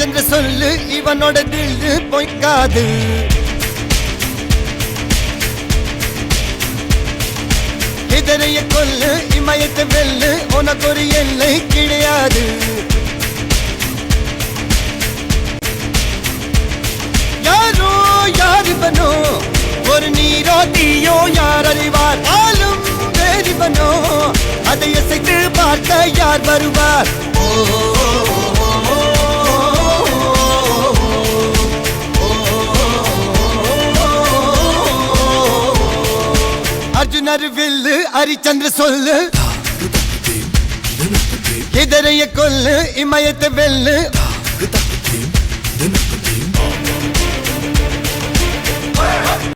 ஹரிச்சந்திர சொல்லு இவனோட தில்லு பொய்க்காது. இதரைய கொல்லு இமயத்தை வெல்லு உனக்கு ஒரு எல்லை கிடையாது. யாரோ யார் இவனோ ஒரு நீரோ தீயோ யார் அறிவார். ஆளும் வேறிவனோ அதை அசைத்து பார்க்க யார் வருவார். அர்ஜுனர் வில்லு ஹரிச்சந்திர சொல்லு இதரைய கொல்லு இமயத்தை வெல்லு